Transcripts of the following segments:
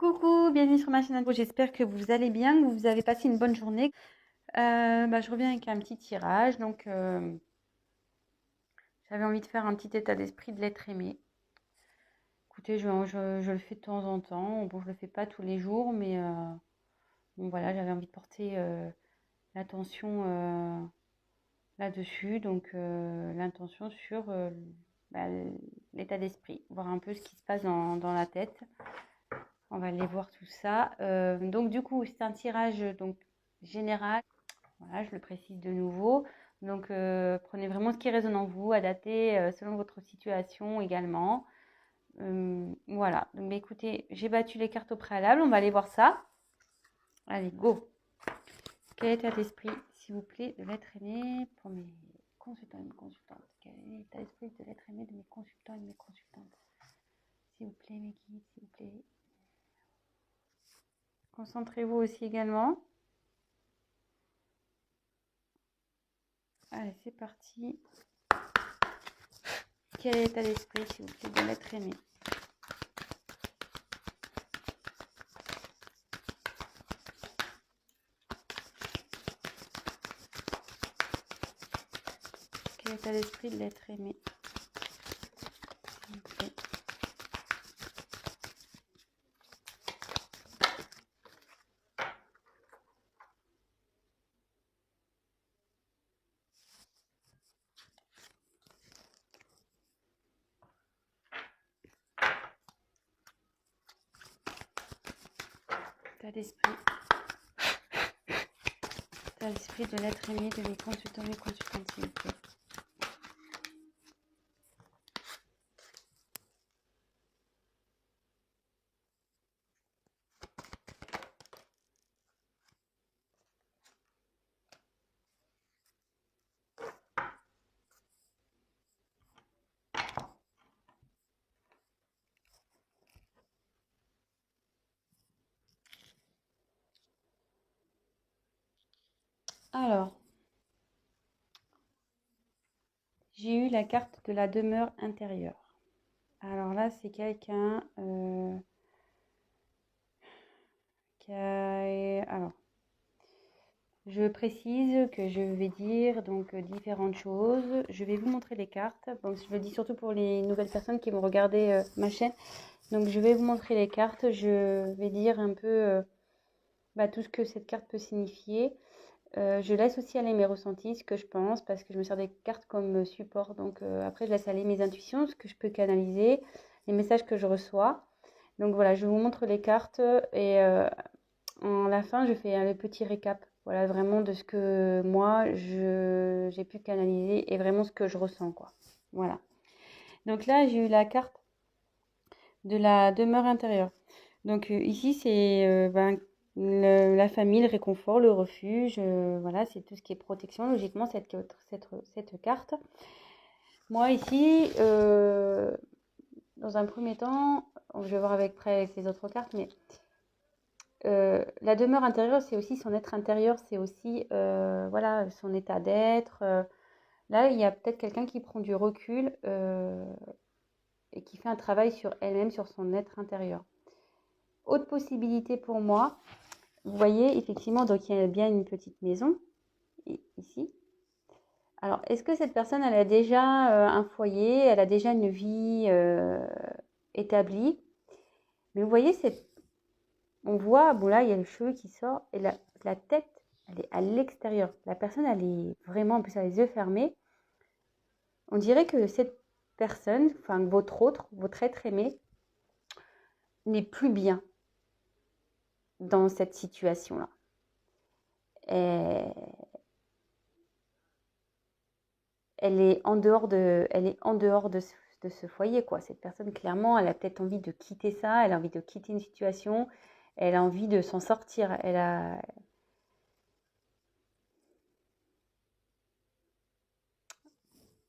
Coucou, bienvenue sur ma chaîne Info. J'espère que vous allez bien, que vous avez passé une bonne journée. Je reviens avec un petit tirage. Donc, j'avais envie de faire un petit état d'esprit de l'être aimé. Écoutez, je le fais de temps en temps. Bon, je le fais pas tous les jours, mais bon, voilà, j'avais envie de porter l'attention là-dessus. Donc, l'intention sur bah, l'état d'esprit, voir un peu ce qui se passe dans la tête. On va aller voir tout ça. Donc du coup, c'est un tirage donc général. Voilà, je le précise de nouveau. Donc prenez vraiment ce qui résonne en vous, adaptez selon votre situation également. Voilà. Donc écoutez, j'ai battu les cartes au préalable. On va aller voir ça. Allez, go. Quel état d'esprit, s'il vous plaît, de l'être aimé pour mes consultants et mes consultantes? Quel est l'état d'esprit de l'être aimé de mes consultants et de mes consultantes? S'il vous plaît, mes guides, s'il vous plaît. Concentrez-vous aussi également. Allez, c'est parti. Quel est l'état d'esprit, s'il vous plaît, de l'être aimé? Quel est l'état d'esprit de l'être aimé, s'il vous plaît? État d'esprit. État d'esprit de l'être aimé de mes consultants, mes consultantes, s'il vous plaît. Alors, j'ai eu la carte de la demeure intérieure. Alors là, c'est quelqu'un qui a... Alors, je précise que je vais dire donc différentes choses. Je vais vous montrer les cartes. Donc, je le dis surtout pour les nouvelles personnes qui vont regarder ma chaîne. Donc, je vais vous montrer les cartes. Je vais dire un peu tout ce que cette carte peut signifier. Je laisse aussi aller mes ressentis, ce que je pense, parce que je me sers des cartes comme support. Donc après, je laisse aller mes intuitions, ce que je peux canaliser, les messages que je reçois. Donc voilà, je vous montre les cartes et en la fin, je fais un petit récap. Voilà, vraiment de ce que moi, j'ai pu canaliser et vraiment ce que je ressens, quoi. Voilà. Donc là, j'ai eu la carte de la demeure intérieure. Donc ici, c'est la famille, le réconfort, le refuge. Voilà, c'est tout ce qui est protection, logiquement, cette carte. Moi, ici, dans un premier temps, je vais voir avec les autres cartes, mais la demeure intérieure, c'est aussi son être intérieur, c'est aussi voilà, son état d'être. Là, il y a peut-être quelqu'un qui prend du recul et qui fait un travail sur elle-même, sur son être intérieur. Autre possibilité pour moi, vous voyez, effectivement, donc il y a bien une petite maison, ici. Alors, est-ce que cette personne, elle a déjà un foyer, elle a déjà une vie établie? Mais vous voyez, on voit, bon là, il y a le cheveu qui sort, et la tête, elle est à l'extérieur. La personne, elle est vraiment, en plus, elle a les yeux fermés. On dirait que cette personne, enfin, votre être aimé, n'est plus bien dans cette situation-là. Elle est en dehors de ce foyer, quoi. Cette personne, clairement, elle a peut-être envie de quitter ça, elle a envie de quitter une situation, elle a envie de s'en sortir.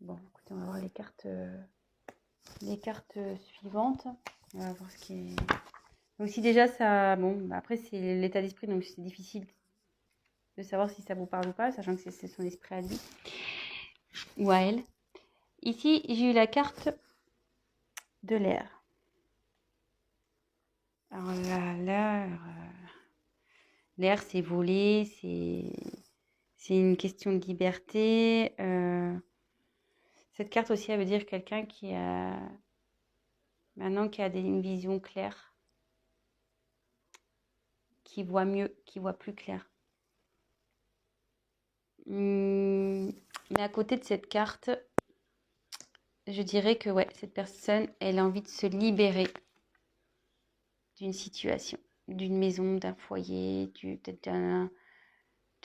Bon, écoutez, on va voir les cartes suivantes. On va voir ce qui est... Donc si déjà ça... Bon, après, c'est l'état d'esprit, donc c'est difficile de savoir si ça vous parle ou pas, sachant que c'est son esprit à lui ou à elle. Ici, j'ai eu la carte de l'air. Alors là, l'air, c'est voler, c'est une question de liberté. Cette carte aussi, elle veut dire quelqu'un qui a maintenant une vision claire, qui voit mieux, qui voit plus clair. Mais à côté de cette carte, je dirais que ouais, cette personne, elle a envie de se libérer d'une situation, d'une maison, d'un foyer, peut-être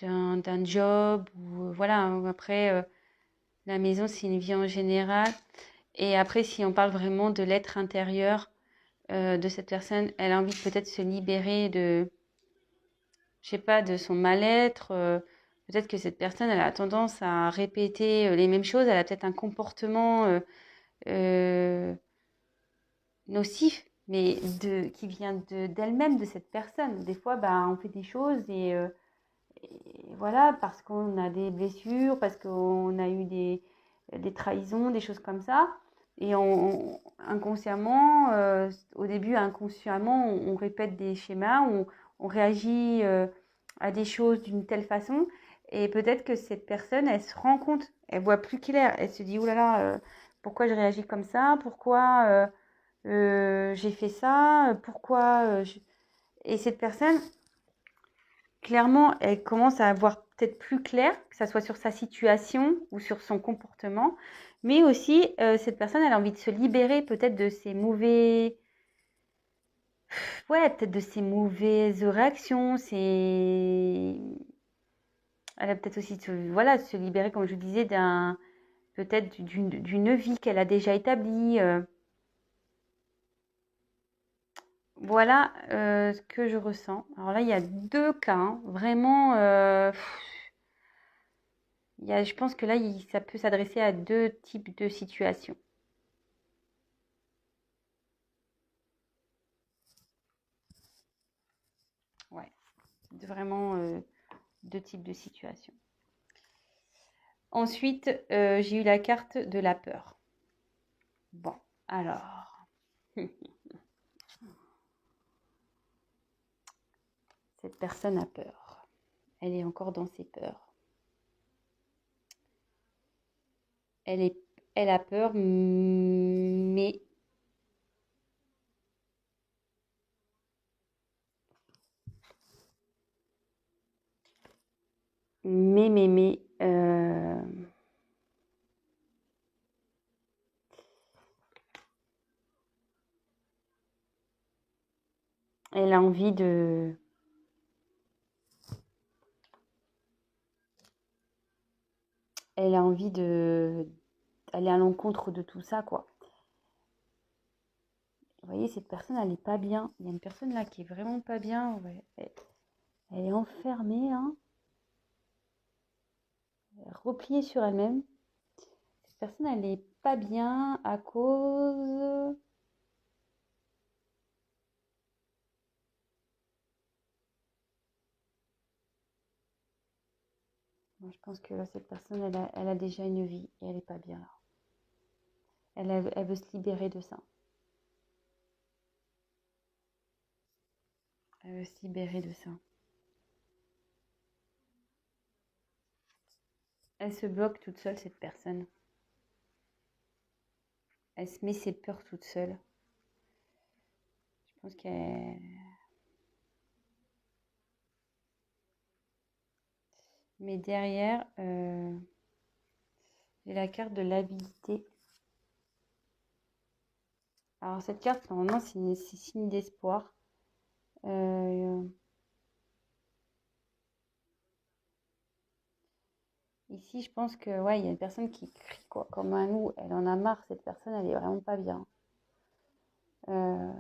d'un job. Ou, voilà, après, la maison, c'est une vie en général. Et après, si on parle vraiment de l'être intérieur de cette personne, elle a envie de peut-être se libérer de, je sais pas, de son mal-être. Peut-être que cette personne, elle a tendance à répéter les mêmes choses. Elle a peut-être un comportement euh, nocif, mais qui vient d'elle-même, de cette personne. Des fois, bah, on fait des choses et voilà, parce qu'on a des blessures, parce qu'on a eu des trahisons, des choses comme ça. Et inconsciemment, au début, inconsciemment, on répète des schémas, on réagit à des choses d'une telle façon. Et peut-être que cette personne, elle se rend compte, elle voit plus clair. Elle se dit, oh là là, pourquoi je réagis comme ça? Pourquoi j'ai fait ça? Pourquoi Et cette personne, clairement, elle commence à avoir peut-être plus clair, que ça soit sur sa situation ou sur son comportement. Mais aussi, cette personne, elle a envie de se libérer peut-être de ses mauvais... Ouais, peut-être de ses mauvaises réactions. Elle a peut-être aussi voilà, de se libérer, comme je disais, peut-être d'une vie qu'elle a déjà établie. Voilà ce que je ressens. Alors là, il y a deux cas, hein, vraiment. Je pense que là, ça peut s'adresser à deux types de situations. Ouais, vraiment deux types de situations. Ensuite, j'ai eu la carte de la peur. Bon, alors, cette personne a peur. Elle est encore dans ses peurs. Elle a peur, mais, elle a envie de... Elle a envie de... Elle est à l'encontre de tout ça, quoi. Vous voyez, cette personne, elle n'est pas bien. Il y a une personne là qui est vraiment pas bien. Ouais. Elle est enfermée, hein, repliée sur elle-même. Cette personne, elle n'est pas bien à cause... Moi, je pense que là, cette personne, elle a déjà une vie et elle n'est pas bien là. Elle veut se libérer de ça. Elle veut se libérer de ça. Elle se bloque toute seule, cette personne. Elle se met ses peurs toute seule. Je pense qu'elle... Mais derrière, j'ai la carte de l'habilité. Alors cette carte, normalement, c'est signe d'espoir. Ici, je pense que ouais, il y a une personne qui crie quoi, comme un loup. Elle en a marre, cette personne, elle est vraiment pas bien. Euh,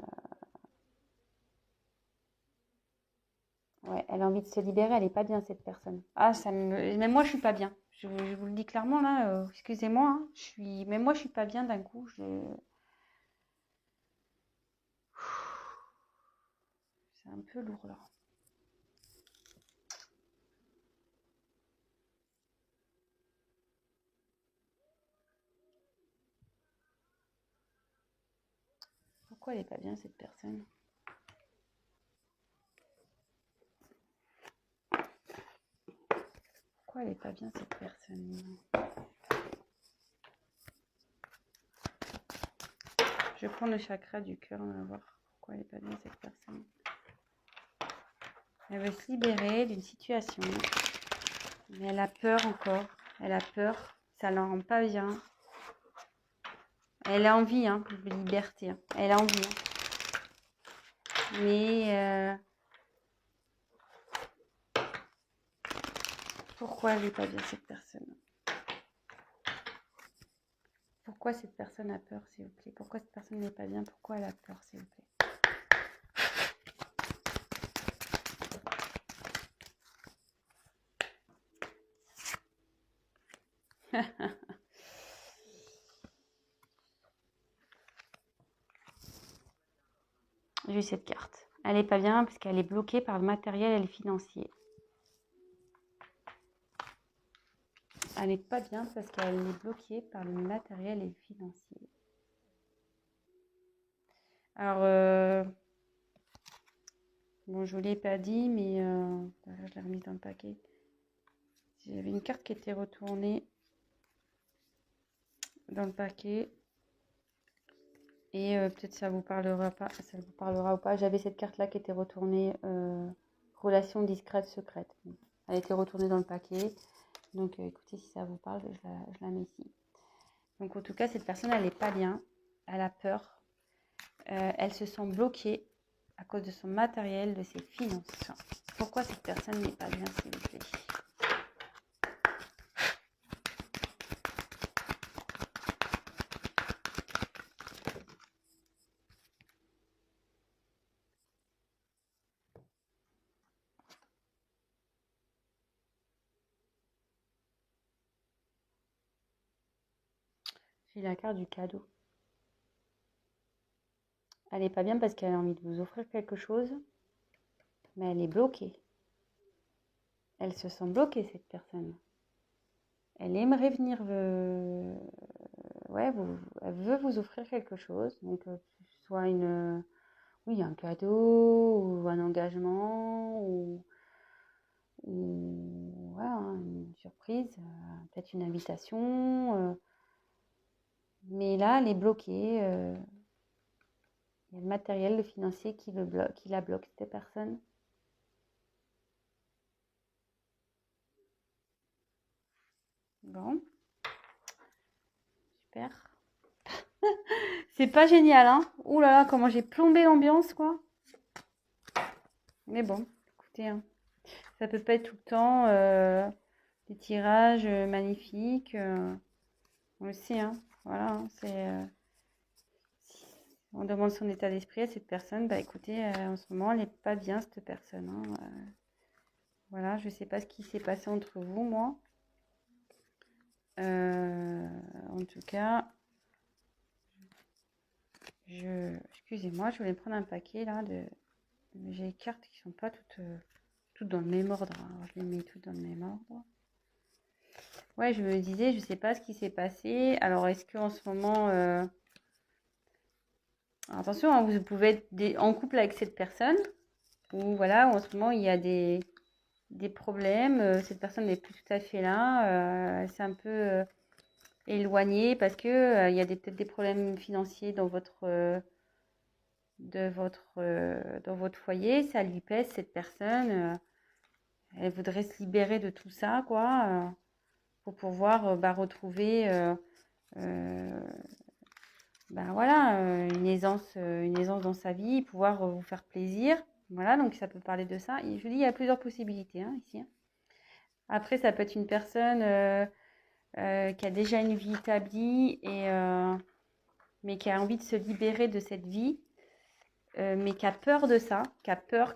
ouais, elle a envie de se libérer, elle est pas bien cette personne. Ah, même moi, je suis pas bien. Je vous le dis clairement là. Excusez-moi, hein, même moi, je suis pas bien d'un coup. C'est un peu lourd là. Pourquoi elle est pas bien cette personne? Pourquoi elle n'est pas bien cette personne? Je prends le chakra du cœur, on va voir pourquoi elle n'est pas bien cette personne. Elle veut se libérer d'une situation, mais elle a peur encore. Elle a peur, ça ne la rend pas bien. Elle a envie de liberté, elle a envie. Mais pourquoi elle n'est pas bien cette personne? Pourquoi cette personne a peur, s'il vous plaît? Pourquoi cette personne n'est pas bien? Pourquoi elle a peur, s'il vous plaît? J'ai eu cette carte. Elle n'est pas bien parce qu'elle est bloquée par le matériel et le financier. Elle n'est pas bien parce qu'elle est bloquée par le matériel et le financier. Alors, bon, je ne vous l'ai pas dit, mais je l'ai remise dans le paquet. J'avais une carte qui était retournée dans le paquet. Et peut-être ça vous parlera pas, ça vous parlera ou pas. J'avais cette carte-là qui était retournée, relation discrète, secrète. Elle était retournée dans le paquet. Donc écoutez, si ça vous parle, je la mets ici. Donc en tout cas, cette personne, elle n'est pas bien. Elle a peur. Elle se sent bloquée à cause de son matériel, de ses finances. Pourquoi cette personne n'est pas bien, s'il vous plaît? J'ai la carte du cadeau. Elle n'est pas bien parce qu'elle a envie de vous offrir quelque chose, mais elle est bloquée. Elle se sent bloquée, cette personne. Elle aimerait venir, ouais, elle veut vous offrir quelque chose, donc soit oui, un cadeau ou un engagement ou voilà, une surprise, peut-être une invitation. Mais là, elle est bloquée. Il y a le matériel, le financier qui la bloque, cette personne. Bon, super. C'est pas génial, hein? Ouh là là, comment j'ai plombé l'ambiance, quoi. Mais bon, écoutez, hein, ça peut pas être tout le temps des tirages magnifiques. On le sait, hein. Voilà, hein, si on demande son état d'esprit à cette personne, bah écoutez, en ce moment, elle n'est pas bien, cette personne, hein. Voilà, je sais pas ce qui s'est passé entre vous, moi. En tout cas, excusez-moi, je voulais prendre un paquet là j'ai les cartes qui sont pas toutes dans le même ordre, hein. Alors, je les mets toutes dans le même ordre. Ouais, je me disais, je sais pas ce qui s'est passé. Alors, est-ce qu'en ce moment, attention, hein, vous pouvez être en couple avec cette personne, ou voilà, en ce moment il y a des problèmes. Cette personne n'est plus tout à fait là. Elle s'est un peu éloignée parce que il y a peut-être des problèmes financiers dans votre dans votre foyer. Ça lui pèse, cette personne. Elle voudrait se libérer de tout ça, quoi, pour pouvoir retrouver voilà, une aisance dans sa vie, pouvoir vous faire plaisir. Voilà, donc ça peut parler de ça. Et je vous dis, il y a plusieurs possibilités, hein, ici. Après, ça peut être une personne qui a déjà une vie établie, mais qui a envie de se libérer de cette vie, mais qui a peur de ça, qui a peur,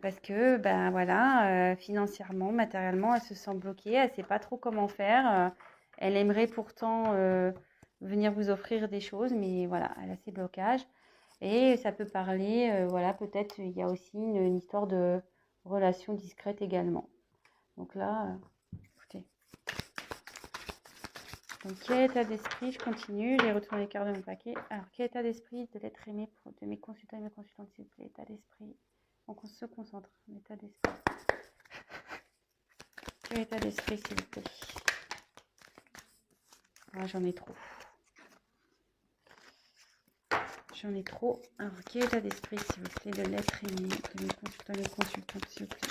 parce que, ben voilà, financièrement, matériellement, elle se sent bloquée, elle ne sait pas trop comment faire. Elle aimerait pourtant venir vous offrir des choses, mais voilà, elle a ses blocages. Et ça peut parler, voilà, peut-être il y a aussi une histoire de relation discrète également. Donc là, écoutez. Donc, quel état d'esprit? Je continue, j'ai retourné les cartes de mon paquet. Alors, quel état d'esprit de l'être aimé de mes consultants et mes consultantes, s'il vous plaît? État d'esprit. On se concentre, l'état d'esprit. Quel état d'esprit, s'il vous plaît? Ah, j'en ai trop. J'en ai trop. Alors, quel état d'esprit, s'il vous plaît, de l'être aimé, de mes consultants et mes consultantes, s'il vous plaît?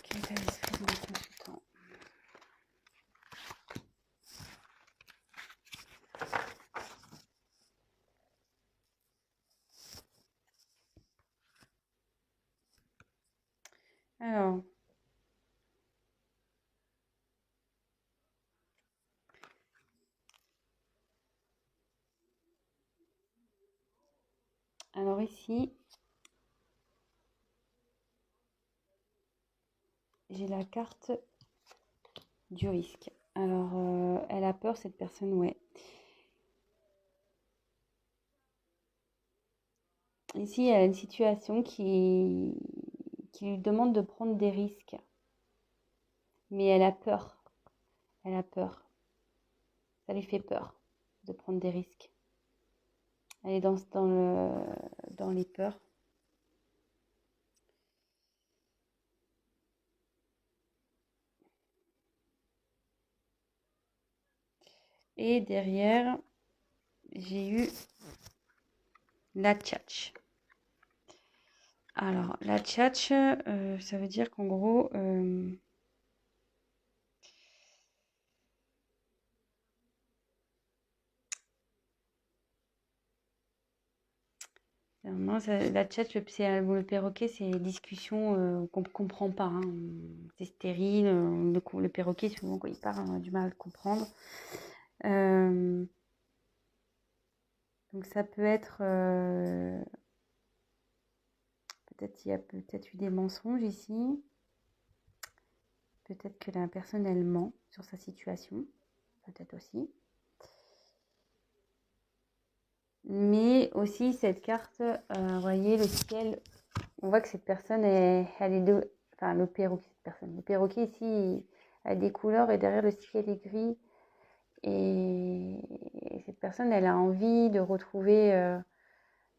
Quel état d'esprit de mes consultants? Alors ici, j'ai la carte du risque. Alors, elle a peur, cette personne, ouais. Ici, elle a une situation qui lui demande de prendre des risques. Mais elle a peur. Elle a peur. Ça lui fait peur de prendre des risques. Elle est dans les peurs. Et derrière, j'ai eu la tchatch. Alors, la tchatch, ça veut dire qu'en gros, non, la tchatch, le perroquet, c'est des discussions qu'on ne comprend pas, hein. C'est stérile. Le perroquet, souvent, quand il parle, on a du mal à le comprendre. Donc, ça peut être... peut-être il y a peut-être eu des mensonges ici. Peut-être que la personne, elle ment sur sa situation. Peut-être aussi. Mais aussi, cette carte, vous voyez, le ciel, on voit que cette personne, elle est de... Enfin, le perroquet, cette personne. Le perroquet, ici, a des couleurs et derrière, le ciel est gris. Et cette personne, elle a envie de retrouver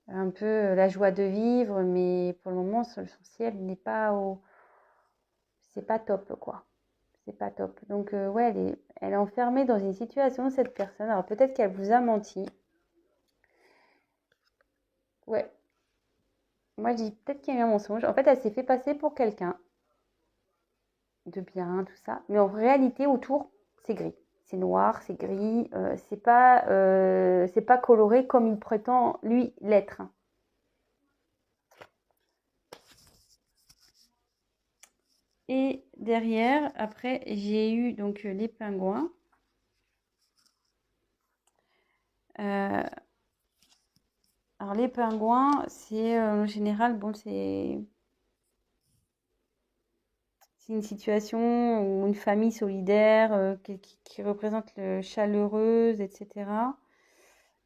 un peu la joie de vivre. Mais pour le moment, son ciel n'est pas au... C'est pas top, quoi. C'est pas top. Donc, ouais, elle est enfermée dans une situation, cette personne. Alors, peut-être qu'elle vous a menti. Ouais. Moi, je dis peut-être qu'il y a eu un mensonge. En fait, elle s'est fait passer pour quelqu'un de bien, tout ça. Mais en réalité, autour, c'est gris. C'est noir, c'est gris. C'est pas coloré comme il prétend, lui, l'être. Et derrière, après, j'ai eu donc les pingouins. Euh, alors, les pingouins, c'est en général, bon, c'est une situation ou une famille solidaire qui représente le chaleureuse, etc.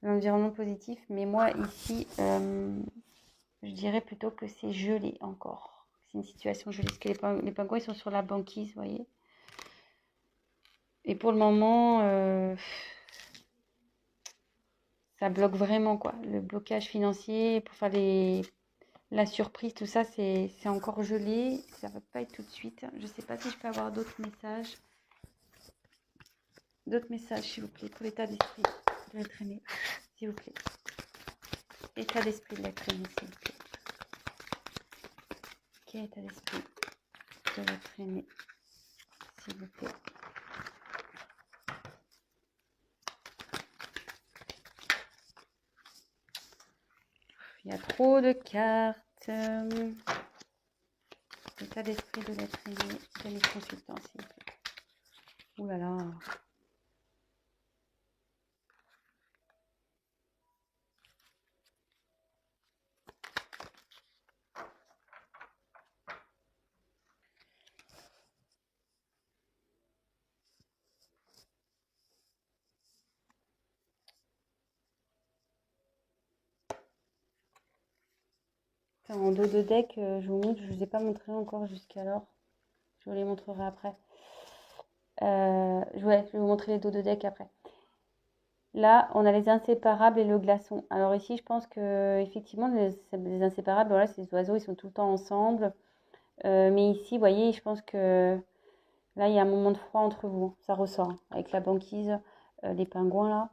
L'environnement positif. Mais moi, ici, je dirais plutôt que c'est gelé encore. C'est une situation gelée. Parce que les pingouins, ils sont sur la banquise, vous voyez. Et pour le moment, ça bloque vraiment, quoi. Le blocage financier pour faire la surprise, tout ça, c'est encore gelé. Ça va pas être tout de suite. Je sais pas si je peux avoir d'autres messages. D'autres messages, s'il vous plaît, pour l'état d'esprit de l'être aimé, s'il vous plaît. État d'esprit de l'être aimé, s'il vous plaît. Quel état d'esprit de l'être aimé, s'il vous plaît. Il y a trop de cartes. L'état d'esprit de l'être aimé de mes consultants, s'il vous plaît. Ouh là là. En dos de deck, je vous montre, je ne vous ai pas montré encore jusqu'alors. Je vous les montrerai après. Je vais vous montrer les dos de deck après. Là, on a les inséparables et le glaçon. Alors ici, je pense que effectivement, les inséparables, voilà, ces oiseaux, ils sont tout le temps ensemble. Mais ici, vous voyez, je pense que là, il y a un moment de froid entre vous. Ça ressort avec la banquise, les pingouins là.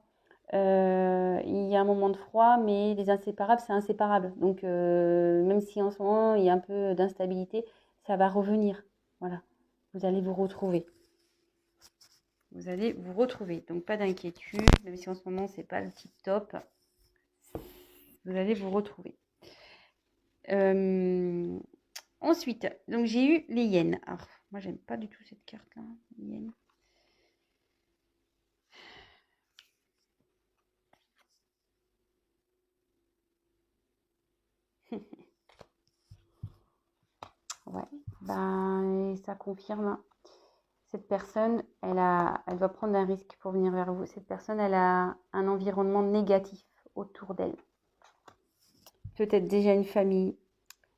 Il y a un moment de froid, mais les inséparables, c'est inséparable. Donc, même si en ce moment, il y a un peu d'instabilité, ça va revenir. Voilà, vous allez vous retrouver. Vous allez vous retrouver. Donc, pas d'inquiétude, même si en ce moment, c'est pas le tip top. Vous allez vous retrouver. Ensuite, donc j'ai eu les hyènes. Alors, moi, j'aime pas du tout cette carte-là, les hyènes. Ouais, ben, ça confirme. Cette personne, elle doit prendre un risque pour venir vers vous. Cette personne, elle a un environnement négatif autour d'elle. Peut-être déjà une famille,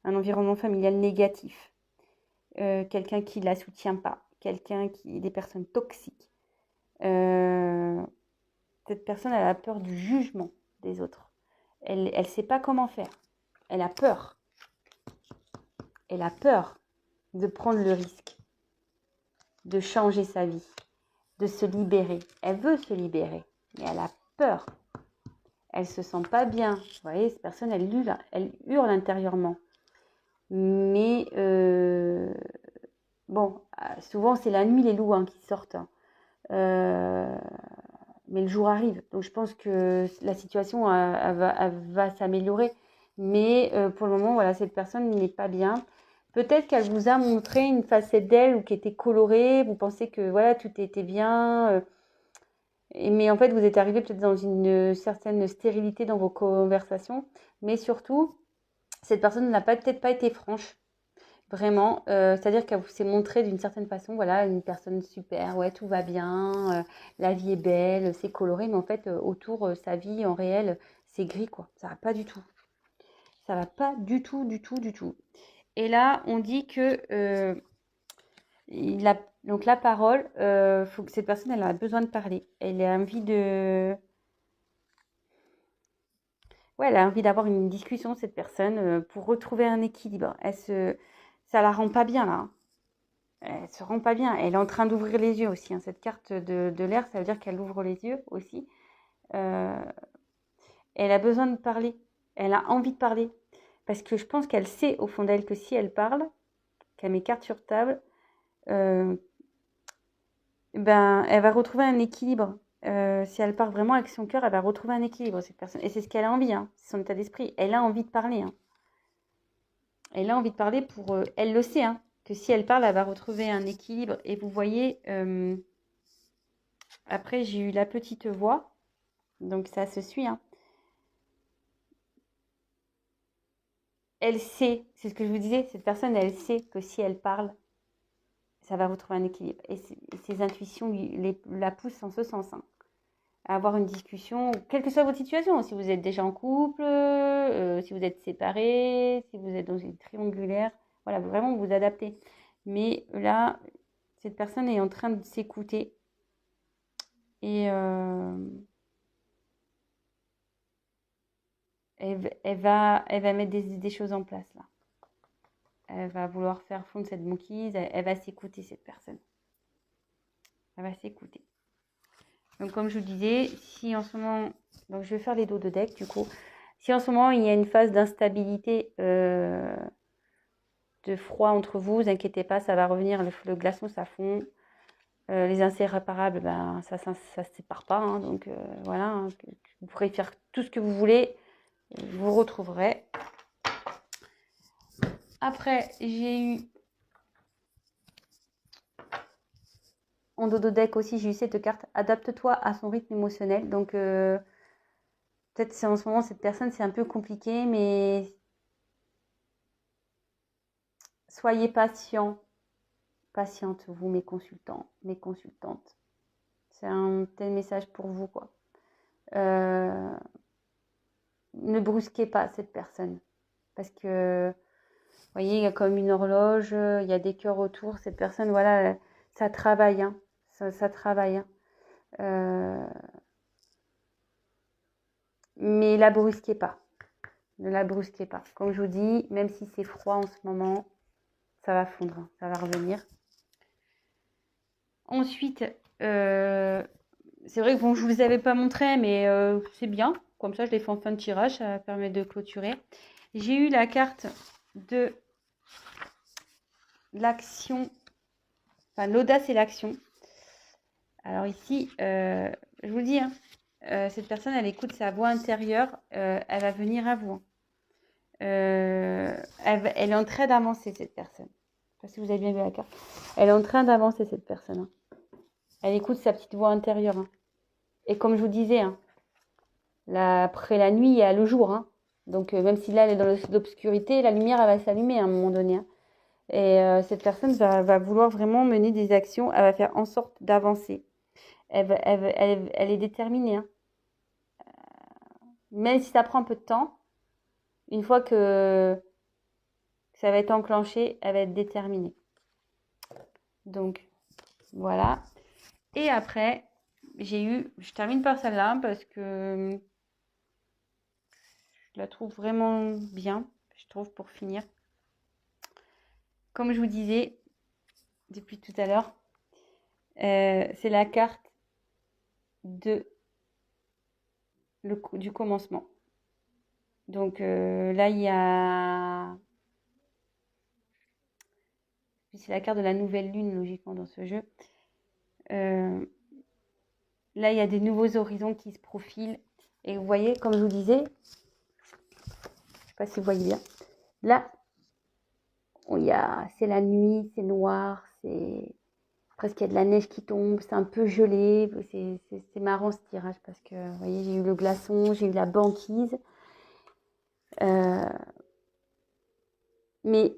un environnement familial négatif. Quelqu'un qui ne la soutient pas. Des personnes toxiques. Cette personne, elle a peur du jugement des autres. Elle ne sait pas comment faire. Elle a peur. Elle a peur de prendre le risque, de changer sa vie, de se libérer. Elle veut se libérer, mais elle a peur. Elle ne se sent pas bien. Vous voyez, cette personne, elle hurle intérieurement. Mais bon, souvent, c'est la nuit les loups qui sortent. Mais le jour arrive. Donc, je pense que la situation elle va s'améliorer. Mais pour le moment, voilà, cette personne n'est pas bien. Peut-être qu'elle vous a montré une facette d'elle ou qui était colorée. Vous pensez que voilà, tout était bien. Mais en fait, vous êtes arrivé peut-être dans une certaine stérilité dans vos conversations. Mais surtout, cette personne n'a peut-être pas été franche. Vraiment, c'est-à-dire qu'elle vous s'est montrée d'une certaine façon, voilà, une personne super, ouais, tout va bien, la vie est belle, c'est coloré, mais en fait, autour, sa vie en réel, c'est gris, quoi. Ça va pas du tout. Ça va pas du tout, du tout, du tout. Et là, on dit que donc la parole, faut que cette personne, elle a besoin de parler. Elle a envie de, ouais, elle a envie d'avoir une discussion, cette personne, pour retrouver un équilibre. Ça la rend pas bien là, hein. Elle se rend pas bien. Elle est en train d'ouvrir les yeux aussi, hein. Cette carte de l'air, ça veut dire qu'elle ouvre les yeux aussi. Euh, Elle a besoin de parler. Elle a envie de parler. Parce que je pense qu'elle sait au fond d'elle que si elle parle, qu'elle met carte sur table, euh, ben, elle va retrouver un équilibre. Si elle part vraiment avec son cœur, elle va retrouver un équilibre, cette personne. Et c'est ce qu'elle a envie, hein. C'est son état d'esprit. Elle a envie de parler, hein. Elle a envie de parler pour... elle le sait, hein, que si elle parle, elle va retrouver un équilibre. Et vous voyez, après, j'ai eu la petite voix. Donc, ça se suit, hein. Elle sait, c'est ce que je vous disais, cette personne, elle sait que si elle parle, ça va retrouver un équilibre. Et ses intuitions la poussent en ce sens, hein, à avoir une discussion, quelle que soit votre situation. Si vous êtes déjà en couple, si vous êtes séparés, si vous êtes dans une triangulaire, voilà, vraiment vous adaptez. Mais là, cette personne est en train de s'écouter et elle va mettre des choses en place là. Elle va vouloir faire fondre cette banquise, elle va s'écouter cette personne. Elle va s'écouter. Donc comme je vous disais, si en ce moment, donc je vais faire les dos de deck du coup. Si en ce moment il y a une phase d'instabilité, de froid entre vous, vous inquiétez pas, ça va revenir. Le glaçon ça fond. Les inséparables, ben ça se sépare pas, hein, donc voilà, hein, vous pourrez faire tout ce que vous voulez, vous retrouverez. Après, j'ai eu en dodo deck aussi, j'ai eu cette carte. Adapte-toi à son rythme émotionnel. Donc peut-être c'est en ce moment cette personne c'est un peu compliqué, mais soyez patient, patiente vous mes consultants, mes consultantes. C'est un tel message pour vous quoi. Ne brusquez pas cette personne parce que voyez, il y a comme une horloge, il y a des cœurs autour. Cette personne, voilà, ça travaille, hein. Ça travaille, hein. Mais la brusquez pas. Ne la brusquez pas. Comme je vous dis, même si c'est froid en ce moment, ça va fondre, hein, ça va revenir. Ensuite, c'est vrai que bon, je vous avais pas montré, mais c'est bien. Comme ça, je l'ai fait en fin de tirage, ça permet de clôturer. J'ai eu la carte de l'action, enfin l'audace et l'action. Alors ici, je vous le dis, hein, cette personne, elle écoute sa voix intérieure, elle va venir à vous, hein. Elle est en train d'avancer, cette personne. Je ne sais pas si vous avez bien vu la carte. Elle est en train d'avancer, cette personne, hein. Elle écoute sa petite voix intérieure, hein. Et comme je vous disais, hein, après la nuit, il y a le jour, hein. Donc même si là, elle est dans l'obscurité, la lumière, elle va s'allumer à un moment donné, hein. Et cette personne va vouloir vraiment mener des actions. Elle va faire en sorte d'avancer. Elle est déterminée, hein. Même si ça prend un peu de temps, une fois que ça va être enclenché, elle va être déterminée. Donc, voilà. Et après, je termine par celle-là parce que je la trouve vraiment bien, je trouve, pour finir. Comme je vous disais depuis tout à l'heure, c'est la carte du commencement. Donc là, il y a... C'est la carte de la nouvelle lune, logiquement, dans ce jeu. Là, il y a des nouveaux horizons qui se profilent. Et vous voyez, comme je vous disais, je ne sais pas si vous voyez bien, là, c'est la nuit, c'est noir, c'est presque il y a de la neige qui tombe, c'est un peu gelé. C'est marrant ce tirage parce que, vous voyez, j'ai eu le glaçon, j'ai eu la banquise. Mais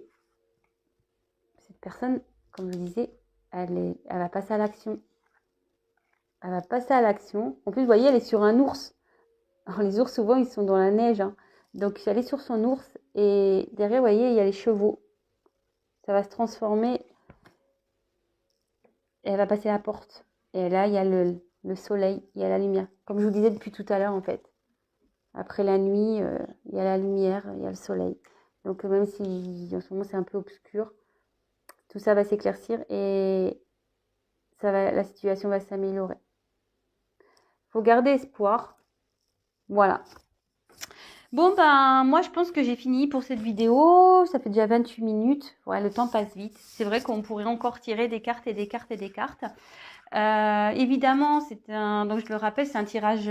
cette personne, comme je disais, elle va passer à l'action. Elle va passer à l'action. En plus, vous voyez, elle est sur un ours. Alors, les ours, souvent, ils sont dans la neige, hein. Donc, elle est sur son ours. Et derrière, vous voyez, il y a les chevaux. Ça va se transformer. Et elle va passer la porte. Et là, il y a le soleil, il y a la lumière. Comme je vous disais depuis tout à l'heure, en fait. Après la nuit, il y a la lumière, il y a le soleil. Donc, même si en ce moment, c'est un peu obscur, tout ça va s'éclaircir et la situation va s'améliorer. Il faut garder espoir. Voilà. Bon, ben, moi, je pense que j'ai fini pour cette vidéo. Ça fait déjà 28 minutes. Ouais, le temps passe vite. C'est vrai qu'on pourrait encore tirer des cartes et des cartes et des cartes. Évidemment, donc je le rappelle, c'est un tirage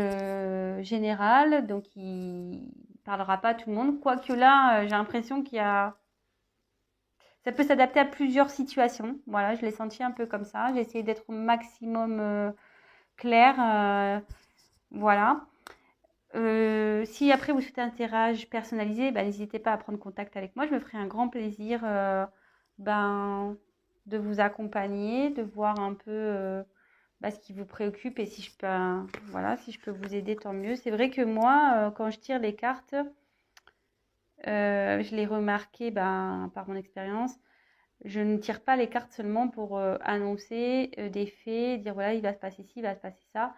général. Donc, il parlera pas à tout le monde. Quoique là, j'ai l'impression ça peut s'adapter à plusieurs situations. Voilà, je l'ai senti un peu comme ça. J'ai essayé d'être au maximum claire. Voilà. Si après vous souhaitez un tirage personnalisé, n'hésitez pas à prendre contact avec moi. Je me ferai un grand plaisir de vous accompagner, de voir un peu ce qui vous préoccupe et si je peux vous aider, tant mieux. C'est vrai que moi, quand je tire les cartes, je l'ai remarqué par mon expérience. Je ne tire pas les cartes seulement pour annoncer des faits, dire voilà, il va se passer ci, il va se passer ça.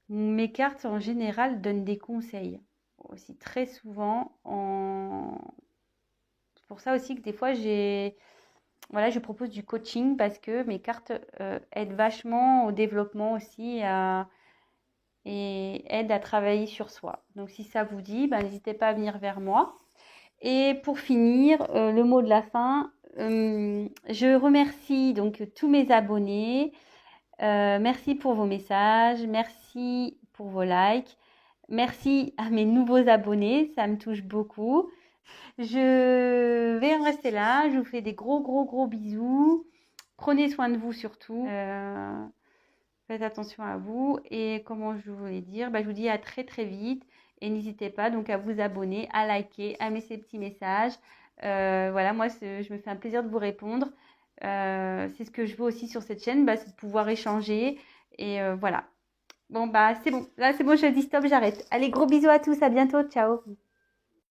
Mes cartes, en général, donnent des conseils. Aussi, très souvent. C'est pour ça aussi que des fois, je propose du coaching parce que mes cartes aident vachement au développement aussi et aident à travailler sur soi. Donc, si ça vous dit, n'hésitez pas à venir vers moi. Et pour finir, le mot de la fin, je remercie donc tous mes abonnés. Merci pour vos messages, merci pour vos likes, merci à mes nouveaux abonnés, ça me touche beaucoup. Je vais en rester là, je vous fais des gros gros gros bisous. Prenez soin de vous surtout. Faites attention à vous et comment je voulais dire, je vous dis à très très vite et n'hésitez pas donc à vous abonner, à liker, à mettre ces petits messages. Voilà, moi je me fais un plaisir de vous répondre. C'est ce que je veux aussi sur cette chaîne, c'est de pouvoir échanger et voilà. Bon c'est bon, là c'est bon, je dis stop, j'arrête. Allez, gros bisous à tous, à bientôt, ciao.